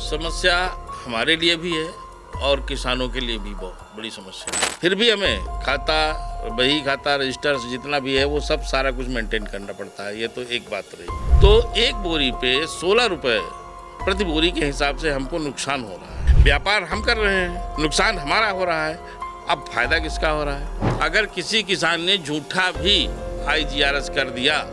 समस्या हमारे लिए भी है और किसानों के लिए भी बहुत बड़ी समस्या है। फिर भी हमें खाता, बही खाता, रजिस्टर जितना भी है वो सब सारा कुछ मेंटेन करना पड़ता है। ये तो एक बात रही। तो एक बोरी पे 16 रुपये प्रति बोरी के हिसाब से हमको नुकसान हो रहा है। व्यापार हम कर रहे हैं, नुकसान हमारा हो रहा है। अब फायदा किसका हो रहा है? अगर किसी किसान ने झूठा भी IGRS कर दिया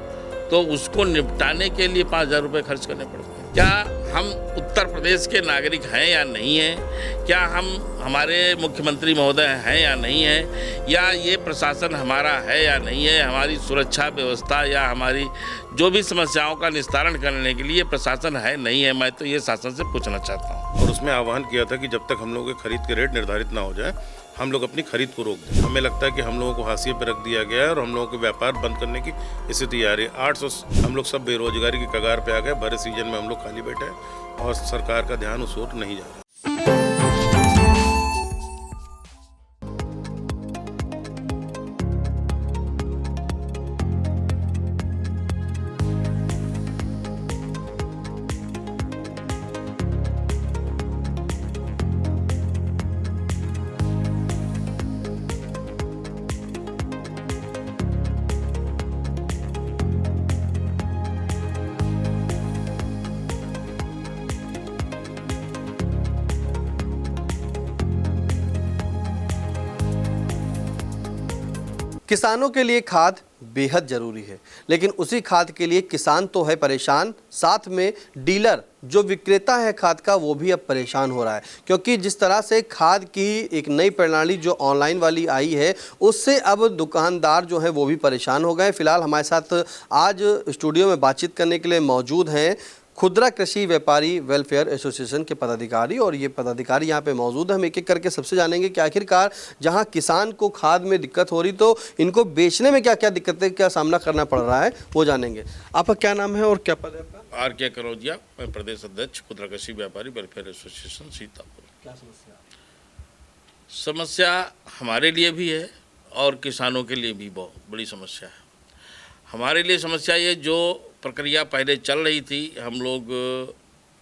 तो उसको निपटाने के लिए 5,000 रुपये खर्च करने पड़ते हैं। क्या हम उत्तर प्रदेश के नागरिक हैं या नहीं हैं? क्या हम हमारे मुख्यमंत्री महोदय हैं या नहीं हैं? या ये प्रशासन हमारा है या नहीं है? हमारी सुरक्षा व्यवस्था या हमारी जो भी समस्याओं का निस्तारण करने के लिए प्रशासन है नहीं है? मैं तो ये शासन से पूछना चाहता हूँ। और उसमें आह्वान किया था कि जब तक हम लोगों के खरीद के रेट निर्धारित ना हो जाए हम लोग अपनी खरीद को रोक दें। हमें लगता है कि हम लोगों को हाशिए पर रख दिया गया है और हम लोगों के व्यापार बंद करने की स्थिति आ रही है। 800 हम लोग सब बेरोजगारी की कगार पे आ गए। भरे सीजन में हम लोग खाली बैठे हैं और सरकार का ध्यान उस ओर नहीं जा रहा। किसानों के लिए खाद बेहद ज़रूरी है, लेकिन उसी खाद के लिए किसान तो है परेशान, साथ में डीलर जो विक्रेता है खाद का वो भी अब परेशान हो रहा है। क्योंकि जिस तरह से खाद की एक नई प्रणाली जो ऑनलाइन वाली आई है उससे अब दुकानदार जो है वो भी परेशान हो गए। फिलहाल हमारे साथ आज स्टूडियो में बातचीत करने के लिए मौजूद हैं खुदरा कृषि व्यापारी वेलफेयर एसोसिएशन के पदाधिकारी, और ये पदाधिकारी यहाँ पे मौजूद है। हम एक एक करके सबसे जानेंगे कि आखिरकार जहाँ किसान को खाद में दिक्कत हो रही तो इनको बेचने में क्या क्या दिक्कतें का सामना करना पड़ रहा है वो जानेंगे। आपका क्या नाम है और क्या पद है आपका? RK करोदिया, मैं प्रदेश अध्यक्ष खुदरा कृषि व्यापारी वेलफेयर एसोसिएशन सीतापुर। क्या समस्या? समस्या हमारे लिए भी है और किसानों के लिए भी बहुत बड़ी समस्या है। हमारे लिए समस्या ये, जो प्रक्रिया पहले चल रही थी, हम लोग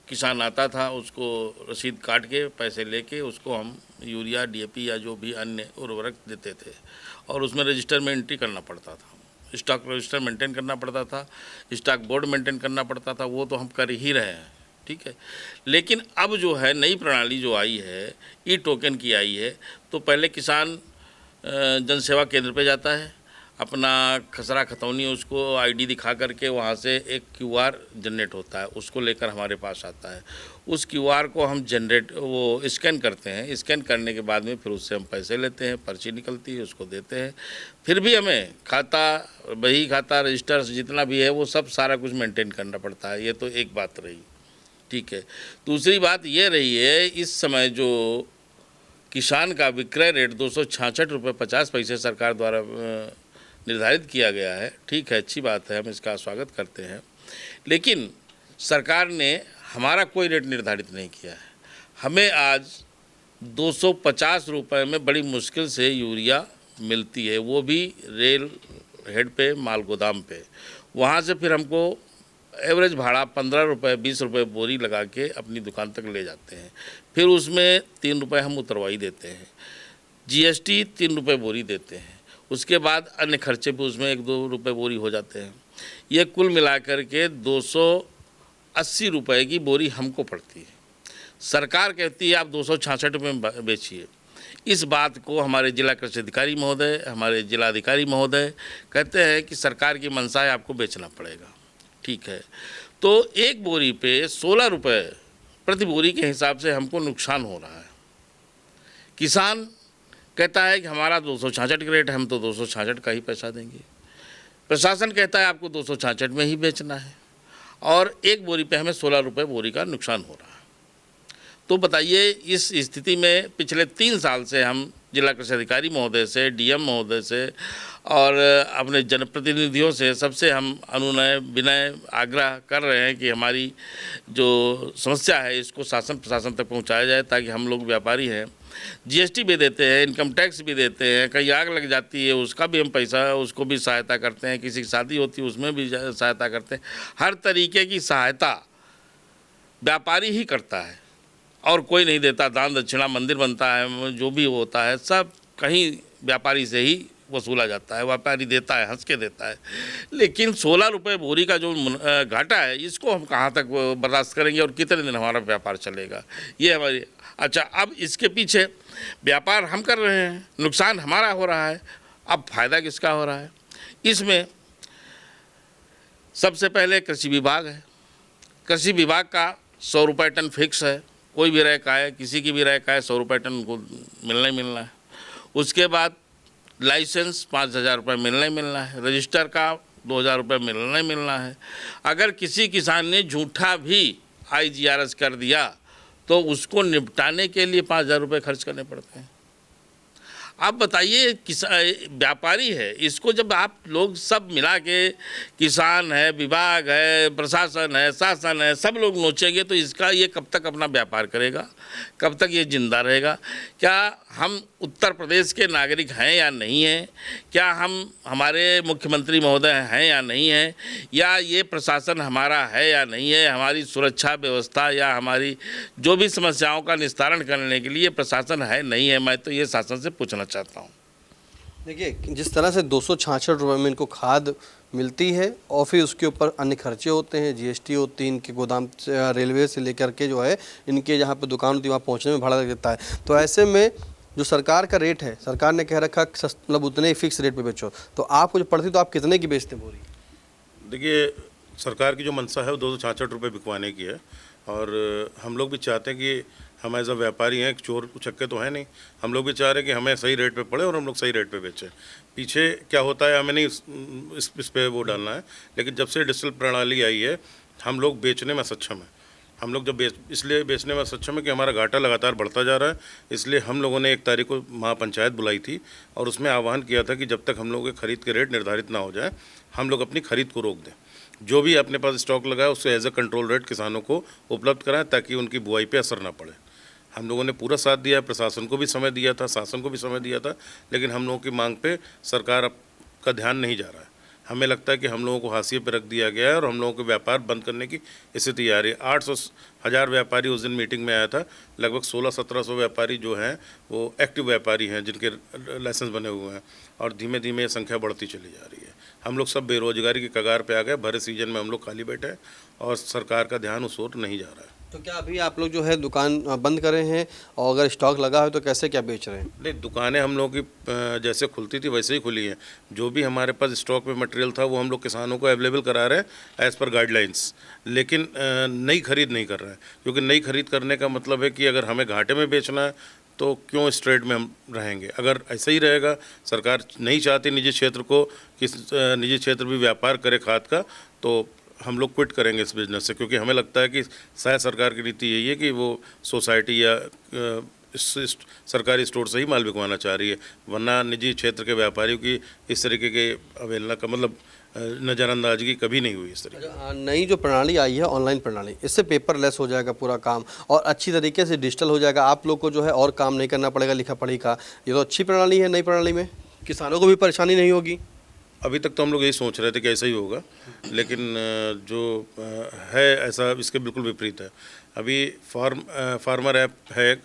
किसान आता था उसको रसीद काट के पैसे लेके उसको हम यूरिया, DAP या जो भी अन्य उर्वरक देते थे और उसमें रजिस्टर में एंट्री करना पड़ता था, स्टॉक रजिस्टर मेंटेन करना पड़ता था, स्टॉक बोर्ड मेंटेन करना पड़ता था। वो तो हम कर ही रहे हैं, ठीक है। लेकिन अब जो है नई प्रणाली जो आई है, ई-टोकन की आई है, तो पहले किसान जनसेवा केंद्र पे जाता है, अपना खसरा खतौनी उसको ID दिखा करके वहाँ से एक QR जनरेट होता है, उसको लेकर हमारे पास आता है। उस QR को हम स्कैन करते हैं। स्कैन करने के बाद में फिर उससे हम पैसे लेते हैं, पर्ची निकलती है उसको देते हैं। फिर भी हमें खाता, बही खाता, रजिस्टर जितना भी है वो सब सारा कुछ मेंटेन करना पड़ता है। ये तो एक बात रही, ठीक है। दूसरी बात ये रही है, इस समय जो किसान का विक्रय रेट 266 रुपये 50 पैसे सरकार द्वारा निर्धारित किया गया है, ठीक है, अच्छी बात है, हम इसका स्वागत करते हैं। लेकिन सरकार ने हमारा कोई रेट निर्धारित नहीं किया है। हमें आज 250 रुपये में बड़ी मुश्किल से यूरिया मिलती है, वो भी रेल हेड पे, माल गोदाम पे। वहाँ से फिर हमको एवरेज भाड़ा 15 रुपये 20 रुपये बोरी लगा के अपनी दुकान तक ले जाते हैं। फिर उसमें 3 रुपये हम उतरवाई देते हैं, GST 3 रुपये बोरी देते हैं। उसके बाद अन्य खर्चे पे उसमें 1-2 रुपये बोरी हो जाते हैं। ये कुल मिलाकर के 280 रुपये की बोरी हमको पड़ती है। सरकार कहती है आप 266 रुपये में बेचिए। इस बात को हमारे जिला कृषि अधिकारी महोदय, हमारे जिलाधिकारी महोदय कहते हैं कि सरकार की मंशा है आपको बेचना पड़ेगा, ठीक है। तो एक बोरी पे 16 रुपये प्रति बोरी के हिसाब से हमको नुकसान हो रहा है। किसान कहता है कि हमारा 266 का रेट है, हम तो 266 का ही पैसा देंगे। प्रशासन कहता है आपको 266 में ही बेचना है और एक बोरी पे हमें 16 रुपये बोरी का नुकसान हो रहा है। तो बताइए, इस स्थिति में पिछले 3 साल से हम जिला कृषि अधिकारी महोदय से, DM महोदय से और अपने जनप्रतिनिधियों से सबसे हम अनुनय विनय आग्रह कर रहे हैं कि हमारी जो समस्या है इसको शासन प्रशासन तक पहुंचाया जाए, ताकि हम लोग व्यापारी हैं, GST भी देते हैं, इनकम टैक्स भी देते हैं, कहीं आग लग जाती है उसका भी हम पैसा, उसको भी सहायता करते हैं, किसी की शादी होती है उसमें भी सहायता करते हैं। हर तरीके की सहायता व्यापारी ही करता है, और कोई नहीं देता। दान दक्षिणा, मंदिर बनता है, जो भी होता है सब कहीं व्यापारी से ही वसूला जाता है। व्यापारी देता है, हंस के देता है। लेकिन 16 रुपये बोरी का जो घाटा है, इसको हम कहाँ तक बर्दाश्त करेंगे और कितने दिन हमारा व्यापार चलेगा, ये हमारी। अच्छा, अब इसके पीछे व्यापार हम कर रहे हैं, नुकसान हमारा हो रहा है, अब फ़ायदा किसका हो रहा है? इसमें सबसे पहले कृषि विभाग है। कृषि विभाग का 100 रुपये टन फिक्स है, कोई भी रह का है, किसी की भी रह का है, 100 रुपये टन को मिलना ही मिलना है। उसके बाद लाइसेंस 5,000 रुपये मिलना ही मिलना है। रजिस्टर का 2,000 रुपये मिलना ही मिलना है। अगर किसी किसान ने झूठा भी IGRS कर दिया तो उसको निपटाने के लिए 5,000 रुपये खर्च करने पड़ते हैं। आप बताइए, व्यापारी है, इसको जब आप लोग सब मिला के, किसान है, विभाग है, प्रशासन है, शासन है, सब लोग नोचेंगे तो इसका ये कब तक अपना व्यापार करेगा, कब तक ये जिंदा रहेगा? क्या हम उत्तर प्रदेश के नागरिक हैं या नहीं हैं? क्या हम हमारे मुख्यमंत्री महोदय हैं या नहीं हैं? या ये प्रशासन हमारा है या नहीं है? हमारी सुरक्षा व्यवस्था या हमारी जो भी समस्याओं का निस्तारण करने के लिए प्रशासन है नहीं है? मैं तो ये शासन से पूछना चाहता हूँ। देखिए, जिस तरह से 266 रुपये में इनको खाद मिलती है और फिर उसके ऊपर अन्य खर्चे होते हैं, GST होती है, इनके गोदाम से, रेलवे से लेकर के जो है इनके जहाँ पे दुकान होती है वहाँ पहुँचने में भाड़ा लग जाता है। तो ऐसे में जो सरकार का रेट है, सरकार ने कह रखा मतलब उतने ही फिक्स रेट पे बेचो, तो आपको जो पड़ती तो आप कितने की बेचते बोरी? देखिए, सरकार की जो मंशा है वो 266 रुपये बिकवाने की है और हम लोग भी चाहते हैं कि हम एज अ व्यापारी हैं, चोर उचक्के तो हैं नहीं, हम लोग भी चाह रहे हैं कि हमें सही रेट पे पड़े और हम लोग सही रेट पे बेचें। पीछे क्या होता है हमें नहीं इस पे वो डालना है, लेकिन जब से डिजिटल प्रणाली आई है हम लोग बेचने में सक्षम हैं। हम लोग जब इसलिए बेचने में सक्षम है कि हमारा घाटा लगातार बढ़ता जा रहा है। इसलिए हम लोगों ने 1 तारीख को महापंचायत बुलाई थी और उसमें आह्वान किया था कि जब तक हम लोगों के खरीद के रेट निर्धारित ना हो जाए, हम लोग अपनी खरीद को रोक दें। जो भी अपने पास स्टॉक लगा है उससे एज अ कंट्रोल रेट किसानों को उपलब्ध कराएं ताकि उनकी बुआई पे असर ना पड़े। हम लोगों ने पूरा साथ दिया, प्रशासन को भी समय दिया था, शासन को भी समय दिया था, लेकिन हम लोगों की मांग पे सरकार का ध्यान नहीं जा रहा है। हमें लगता है कि हम लोगों को हाशिए पे रख दिया गया है और हम लोगों को व्यापार बंद करने की स्थिति आ रही है। 800,000 व्यापारी उस दिन मीटिंग में आया था, लगभग 1600-1700 व्यापारी जो हैं वो एक्टिव व्यापारी हैं जिनके लाइसेंस बने हुए हैं और धीमे धीमे संख्या बढ़ती चली जा रही है। हम लोग सब बेरोजगारी की कगार पे आ गए, भरे सीजन में हम लोग खाली बैठे हैं और सरकार का ध्यान उस ओर नहीं जा रहा है। तो क्या अभी आप लोग जो है दुकान बंद करे हैं और अगर स्टॉक लगा है तो कैसे क्या बेच रहे हैं? नहीं, दुकानें हम लोग की जैसे खुलती थी वैसे ही खुली हैं। जो भी हमारे पास स्टॉक में मटेरियल था वो हम लोग किसानों को अवेलेबल करा रहे हैं एज़ पर गाइडलाइंस, लेकिन नई खरीद नहीं कर रहे हैं, क्योंकि नई खरीद करने का मतलब है कि अगर हमें घाटे में बेचना है तो क्यों इस ट्रेड में हम रहेंगे। अगर ऐसा ही रहेगा, सरकार नहीं चाहती निजी क्षेत्र को कि निजी क्षेत्र भी व्यापार करे खाद का, तो हम लोग क्विट करेंगे इस बिज़नेस से, क्योंकि हमें लगता है कि शायद सरकार की नीति यही है कि वो सोसाइटी या सरकारी स्टोर से ही माल बिकवाना चाह रही है, वरना निजी क्षेत्र के व्यापारियों की इस तरीके के अवहेलना का मतलब नज़रअंदाजगी कभी नहीं हुई इस तरीके। नई जो प्रणाली आई है ऑनलाइन प्रणाली, इससे पेपरलेस हो जाएगा पूरा काम और अच्छी तरीके से डिजिटल हो जाएगा, आप लोग को जो है और काम नहीं करना पड़ेगा लिखा पढ़ी का। ये तो अच्छी प्रणाली है। नई प्रणाली में किसानों को भी परेशानी नहीं होगी। अभी तक तो हम लोग यही सोच रहे थे कि ऐसा ही होगा, लेकिन जो है ऐसा इसके बिल्कुल विपरीत है। अभी फार्मर ऐप है,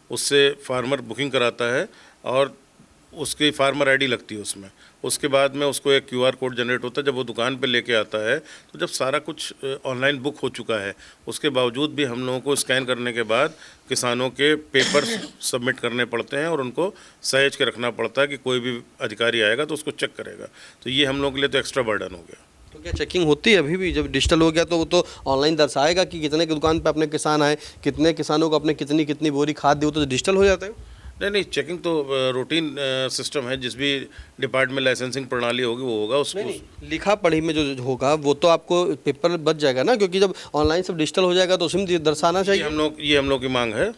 उससे फार्मर बुकिंग कराता है और उसकी फार्मर आईडी लगती है उसमें। उसके बाद में उसको एक QR कोड जनरेट होता है। जब वो दुकान पे लेके आता है तो जब सारा कुछ ऑनलाइन बुक हो चुका है, उसके बावजूद भी हम लोगों को स्कैन करने के बाद किसानों के पेपर सबमिट करने पड़ते हैं और उनको सहेज के रखना पड़ता है कि कोई भी अधिकारी आएगा तो उसको चेक करेगा। तो ये हम लोगों के लिए तो एक्स्ट्रा बर्डन हो गया। तो क्या चेकिंग होती है अभी भी? जब डिजिटल हो गया तो वो तो ऑनलाइन दर्शाएगा कि कितने की दुकान पे अपने किसान आए, कितने किसानों को अपने कितनी बोरी खाद दी, वो तो डिजिटल हो जाता है। नहीं, चेकिंग तो रूटीन सिस्टम है। जिस भी डिपार्टमेंट लाइसेंसिंग प्रणाली होगी वो होगा। उसको नहीं, लिखा पढ़ी में जो होगा वो तो आपको पेपर बच जाएगा ना, क्योंकि जब ऑनलाइन सब डिजिटल हो जाएगा तो उसमें दर्शाना चाहिए। ये हम लोग की मांग है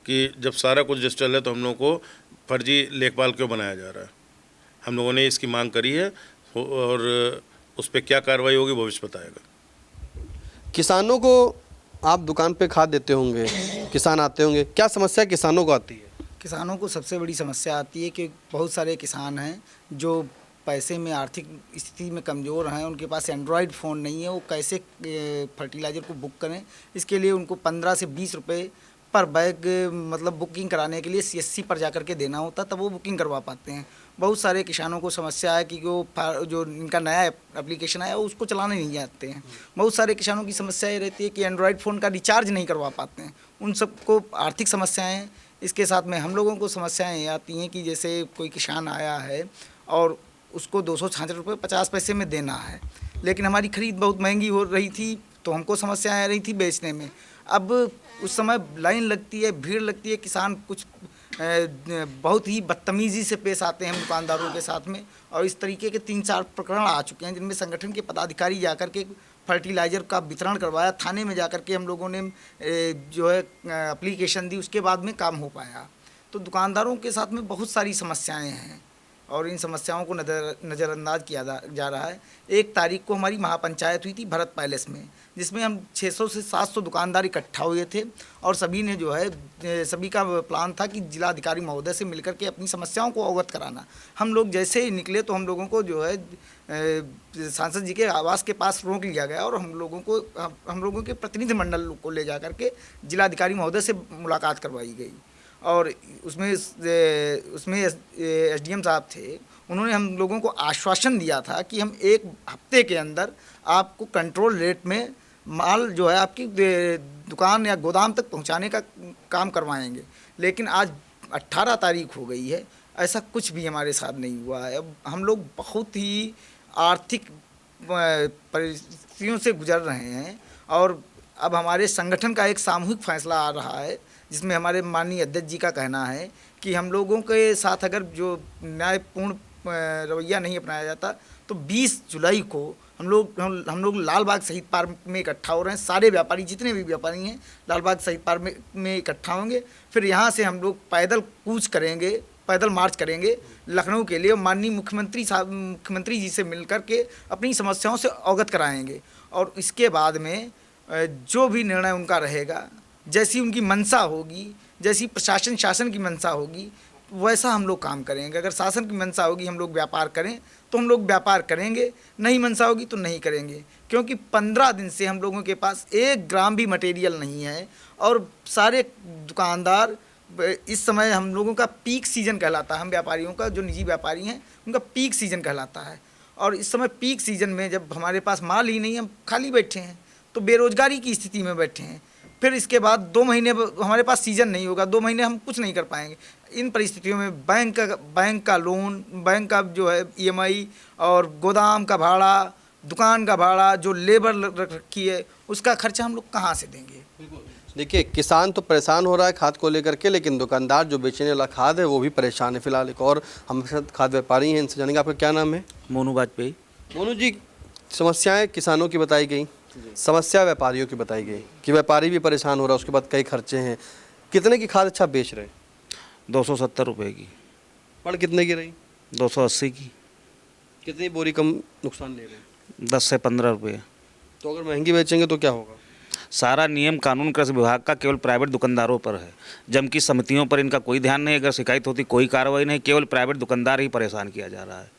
कि जब सारा कुछ डिजिटल है तो हम लोग को फर्जी लेखपाल क्यों बनाया जा रहा है। हम लोगों ने इसकी मांग करी है और उस पर क्या कार्रवाई होगी भविष्य बताएगा। किसानों को आप दुकान पे खाद देते होंगे, किसान आते होंगे, क्या समस्या किसानों को आती है? किसानों को सबसे बड़ी समस्या आती है कि बहुत सारे किसान हैं जो पैसे में, आर्थिक स्थिति में कमज़ोर हैं, उनके पास एंड्रॉयड फ़ोन नहीं है, वो कैसे फर्टिलाइज़र को बुक करें। इसके लिए उनको 15 से 20 रुपये पर बैग मतलब बुकिंग कराने के लिए CSC पर जाकर के देना होता, तब वो बुकिंग करवा पाते हैं। बहुत सारे किसानों को समस्या है कि जो इनका नया एप्लीकेशन आया उसको चलाने नहीं जाते हैं। बहुत सारे किसानों की समस्या ये रहती है कि एंड्रॉयड फ़ोन का रिचार्ज नहीं करवा पाते हैं, उन सबको आर्थिक समस्याएँ हैं। इसके साथ में हम लोगों को समस्याएँ ये आती हैं कि जैसे कोई किसान आया है और उसको 266 रुपये 50 पैसे में देना है, लेकिन हमारी ख़रीद बहुत महंगी हो रही थी, तो हमको समस्याएँ आ रही थी बेचने में। अब उस समय लाइन लगती है, भीड़ लगती है, किसान कुछ बहुत ही बदतमीज़ी से पेश आते हैं दुकानदारों के साथ में, और इस तरीके के 3-4 प्रकरण आ चुके हैं जिनमें संगठन के पदाधिकारी जाकर के फर्टिलाइज़र का वितरण करवाया, थाने में जाकर के हम लोगों ने जो है एप्लीकेशन दी, उसके बाद में काम हो पाया। तो दुकानदारों के साथ में बहुत सारी समस्याएं हैं और इन समस्याओं को नज़रअंदाज किया जा रहा है। 1 तारीख को हमारी महापंचायत हुई थी भरत पैलेस में, जिसमें हम 600 से 700 दुकानदार इकट्ठा हुए थे और सभी ने जो है सभी का प्लान था कि जिलाधिकारी महोदय से मिलकर के अपनी समस्याओं को अवगत कराना। हम लोग जैसे ही निकले तो हम लोगों को जो है सांसद जी के आवास के पास रोक लिया गया और हम लोगों के प्रतिनिधिमंडल को ले जा करके जिलाधिकारी महोदय से मुलाकात करवाई गई। और उसमें SDM साहब थे, उन्होंने हम लोगों को आश्वासन दिया था कि हम 1 हफ्ते के अंदर आपको कंट्रोल रेट में माल जो है आपकी दुकान या गोदाम तक पहुंचाने का काम करवाएंगे। लेकिन आज 18 तारीख हो गई है, ऐसा कुछ भी हमारे साथ नहीं हुआ है। अब हम लोग बहुत ही आर्थिक परिस्थितियों से गुजर रहे हैं और अब हमारे संगठन का एक सामूहिक फैसला आ रहा है, जिसमें हमारे माननीय अध्यक्ष जी का कहना है कि हम लोगों के साथ अगर जो न्यायपूर्ण रवैया नहीं अपनाया जाता तो 20 जुलाई को हम लोग लालबाग शहीद पार्क में इकट्ठा हो रहे हैं। सारे व्यापारी, जितने भी व्यापारी हैं, लालबाग शहीद पार्क में इकट्ठा होंगे। फिर यहाँ से हम लोग पैदल कूच करेंगे, पैदल मार्च करेंगे लखनऊ के लिए। माननीय मुख्यमंत्री जी से मिलकर के अपनी समस्याओं से अवगत कराएंगे और इसके बाद में जो भी निर्णय उनका रहेगा, जैसी उनकी मंशा होगी, जैसी शासन की मंशा होगी, वैसा हम लोग काम करेंगे। अगर शासन की मंशा होगी हम लोग व्यापार करें तो हम लोग व्यापार करेंगे, नहीं मंशा होगी तो नहीं करेंगे। क्योंकि 15 दिन से हम लोगों के पास 1 ग्राम भी मटेरियल नहीं है और सारे दुकानदार, इस समय हम लोगों का पीक सीज़न कहलाता है, हम व्यापारियों का, जो निजी व्यापारी हैं उनका पीक सीज़न कहलाता है। और इस समय पीक सीज़न में जब हमारे पास माल ही नहीं है, हम खाली बैठे हैं, तो बेरोज़गारी की स्थिति में बैठे हैं। फिर इसके बाद 2 महीने हमारे पास सीज़न नहीं होगा, 2 महीने हम कुछ नहीं कर पाएंगे। इन परिस्थितियों में बैंक का लोन, बैंक का जो है EMI और गोदाम का भाड़ा, दुकान का भाड़ा, जो लेबर रखी है, उसका खर्चा हम लोग कहाँ से देंगे। देखिए, किसान तो परेशान हो रहा है खाद को लेकर के, लेकिन दुकानदार जो बेचने वाला खाद है वो भी परेशान है। फिलहाल एक और हमारे साथ खाद व्यापारी हैं, इनसे जानेंगे। आपका क्या नाम है? मोनू वाजपेयी। मोनू जी, समस्याएं किसानों की बताई गई, समस्या व्यापारियों की बताई गई कि व्यापारी भी परेशान हो रहा है, उसके बाद कई खर्चे हैं। कितने की खाद अच्छा बेच रहे हैं? 270 रुपये की। पड़ कितने की रही? 280 की। कितनी बोरी कम नुकसान ले रहे हैं? 10 से 15 रुपये। तो अगर महंगी बेचेंगे तो क्या होगा? सारा नियम कानून कृषि विभाग का केवल प्राइवेट दुकानदारों पर है, जबकि समितियों पर इनका कोई ध्यान नहीं। अगर शिकायत होती कोई कार्रवाई नहीं, केवल प्राइवेट दुकानदार ही परेशान किया जा रहा है।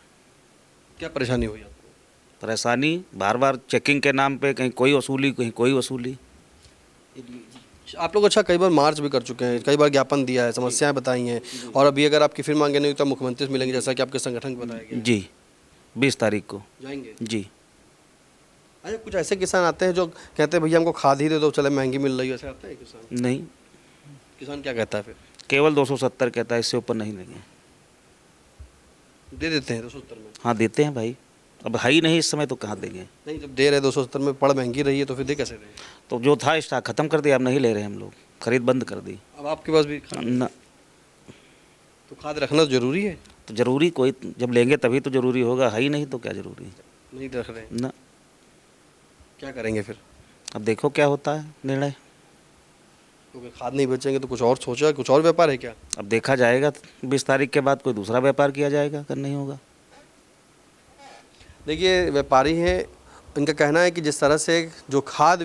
क्या परेशानी हुई आपको? परेशानी बार बार चेकिंग के नाम पे, कहीं कोई वसूली कहीं कोई वसूली। आप लोग अच्छा कई बार मार्च भी कर चुके हैं, कई बार ज्ञापन दिया है, समस्याएं बताई हैं, और अभी अगर आपकी फिर मांगे नहीं तो मुख्यमंत्री से मिलेंगे, जैसा कि आपके संगठन को बताया गया। जी, 20 तारीख को जाएंगे जी। अच्छा, कुछ ऐसे किसान आते हैं जो कहते हैं भैया हमको खाद ही दे दो, चले महंगी मिल रही है, ऐसे आते हैं किसान? नहीं, किसान क्या कहता है फिर? केवल 270 कहता है, इससे ऊपर नहीं देंगे। दे देते हैं 270 में? हाँ देते हैं भाई, अब है ही नहीं इस समय तो कहाँ देंगे। नहीं, जब दे रहे 270 में, पड़ महंगी रही है तो फिर दे कैसे रहे? तो जो था स्टॉक ख़त्म कर दिया, अब नहीं ले रहे हम लोग, खरीद बंद कर दी। अब आपके पास भी खाद ना, तो खाद रखना जरूरी है? तो ज़रूरी, कोई जब लेंगे तभी तो ज़रूरी होगा, है ही नहीं तो क्या ज़रूरी। नहीं रख रहे ना, क्या करेंगे फिर? अब देखो क्या होता है निर्णय। तो खाद नहीं बेचेंगे तो कुछ और सोचा, कुछ और व्यापार है क्या? अब देखा जाएगा, 20 तारीख के बाद कोई दूसरा व्यापार किया जाएगा, अगर नहीं होगा। देखिए, व्यापारी हैं, इनका कहना है कि जिस तरह से जो खाद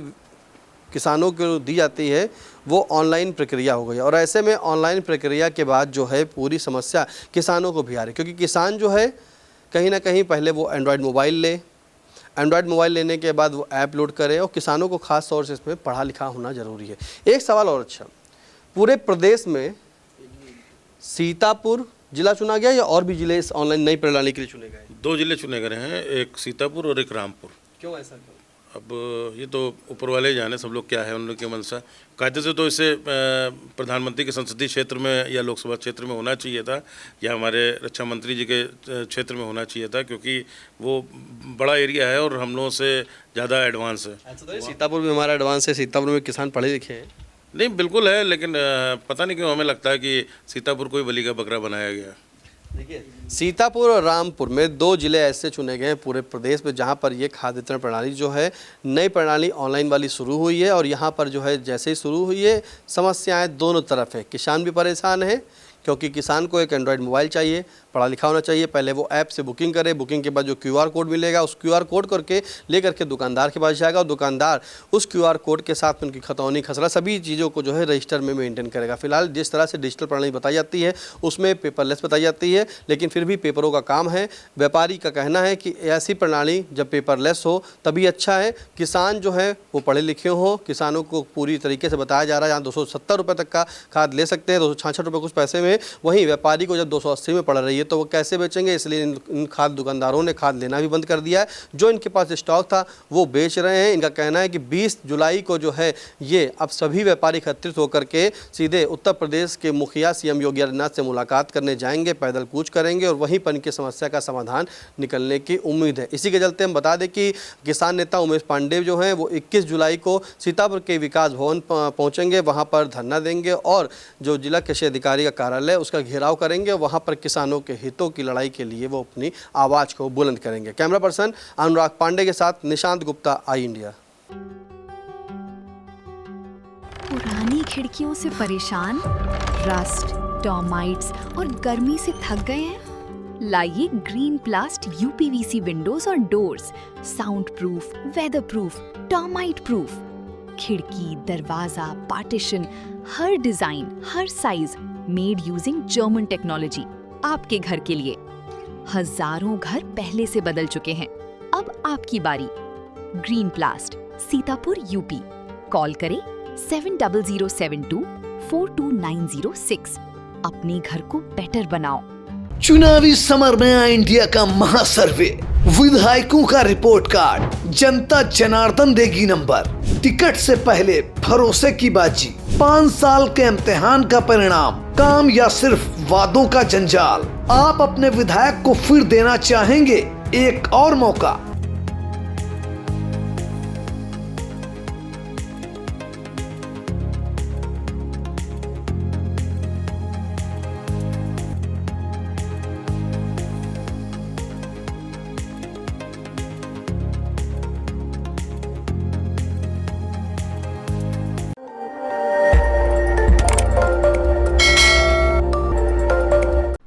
किसानों को दी जाती है वो ऑनलाइन प्रक्रिया हो गई, और ऐसे में ऑनलाइन प्रक्रिया के बाद जो है पूरी समस्या किसानों को भी आ रही, क्योंकि किसान जो है कहीं ना कहीं पहले वो एंड्रॉयड मोबाइल ले, एंड्रॉयड मोबाइल लेने के बाद वो ऐप लोड करे, और किसानों को खास तौर से इसमें पढ़ा लिखा होना ज़रूरी है। एक सवाल और, अच्छा, पूरे प्रदेश में सीतापुर जिला चुना गया या और भी जिले इस ऑनलाइन नई प्रणाली के लिए चुने गए? 2 जिले चुने गए हैं, एक सीतापुर और एक रामपुर। क्यों ऐसा क्यों? अब ये तो ऊपर वाले ही जाने सब लोग क्या है उनके मनसा। कायदे से तो इसे प्रधानमंत्री के संसदीय क्षेत्र में या लोकसभा क्षेत्र में होना चाहिए था, या हमारे रक्षा मंत्री जी के क्षेत्र में होना चाहिए था, क्योंकि वो बड़ा एरिया है और हम लोगों से ज़्यादा एडवांस है। ऐसा तो सीतापुर में हमारा एडवांस है, सीतापुर में किसान पढ़े लिखे हैं। नहीं, बिल्कुल है, लेकिन पता नहीं क्यों हमें लगता है कि सीतापुर को ही बलि का बकरा बनाया गया। देखिए, सीतापुर और रामपुर में 2 जिले ऐसे चुने गए हैं पूरे प्रदेश में जहां पर ये खाद्य वितरण प्रणाली जो है नई प्रणाली ऑनलाइन वाली शुरू हुई है। और यहां पर जो है जैसे ही शुरू हुई है, समस्याएं दोनों तरफ है। किसान भी परेशान है क्योंकि किसान को एक एंड्रॉयड मोबाइल चाहिए, पढ़ा लिखा होना चाहिए। पहले वो ऐप से बुकिंग करे, बुकिंग के बाद जो QR कोड मिलेगा उस QR कोड करके लेकर के दुकानदार के पास जाएगा और दुकानदार उस QR कोड के साथ में उनकी खतौनी खसरा सभी चीज़ों को जो है रजिस्टर में मेंटेन करेगा। फिलहाल जिस तरह से डिजिटल प्रणाली बताई जाती है उसमें पेपरलेस बताई जाती है, लेकिन फिर भी पेपरों का काम है। व्यापारी का कहना है कि ऐसी प्रणाली जब पेपरलेस हो तभी अच्छा है। किसान जो है वो पढ़े लिखे हों, किसानों को पूरी तरीके से बताया जा रहा है यहाँ 270 रुपये तक का खाद ले सकते हैं, 266 रुपये कुछ पैसे में। वहीं व्यापारी को जब 280 में पड़ रही है तो वो कैसे बेचेंगे, इसलिए इन खाद दुकानदारों ने खाद लेना भी बंद कर दिया है। जो इनके पास स्टॉक था वो बेच रहे हैं। इनका कहना है कि 20 जुलाई को जो है ये अब सभी व्यापारी एकत्रित होकर के सीधे उत्तर प्रदेश के मुखिया CM योगी आदित्यनाथ से मुलाकात करने जाएंगे, पैदल कूच करेंगे और वहीं पर इनकी समस्या का समाधान निकलने की उम्मीद है। इसी के चलते हम बता दें कि किसान नेता उमेश पांडे जो हैं वो 21 जुलाई को सीतापुर के विकास भवन पहुँचेंगे, वहाँ पर धरना देंगे और जो जिला कृषि अधिकारी का कार्यालय उसका घेराव करेंगे। वहाँ पर किसानों के हितों की लड़ाई के लिए वो अपनी आवाज़ को बुलंद करेंगे। कैमरा पर्सन अनुराग पांडे के साथ निशांत गुप्ता, आई इंडिया। पुरानी खिड़कियों से परेशान, रस्ट, टर्माइट्स और गर्मी से थक गए हैं? लाइए ग्रीन प्लास्ट UPVC विंडोज और doors, sound proof, weather proof, termite proof. खिड़की, दरवाजा, पार्टीशन, हर डिजाइन, हर size, made using German technology आपके घर के लिए। हजारों घर पहले से बदल चुके हैं, अब आपकी बारी। Green प्लास्ट, Sitapur UP। कॉल करें 7007242906। अपने घर को बेटर बनाओ। चुनावी समर में आई इंडिया का महासर्वे, विधायकों का रिपोर्ट कार्ड, जनता जनार्दन देगी नंबर। टिकट से पहले भरोसे की बाजी, 5 साल के इम्तिहान का परिणाम, काम या सिर्फ वादों का जंजाल। आप अपने विधायक को फिर देना चाहेंगे एक और मौका?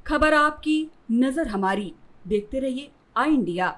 खबर आपकी, नजर हमारी। देखते रहिए आई इंडिया।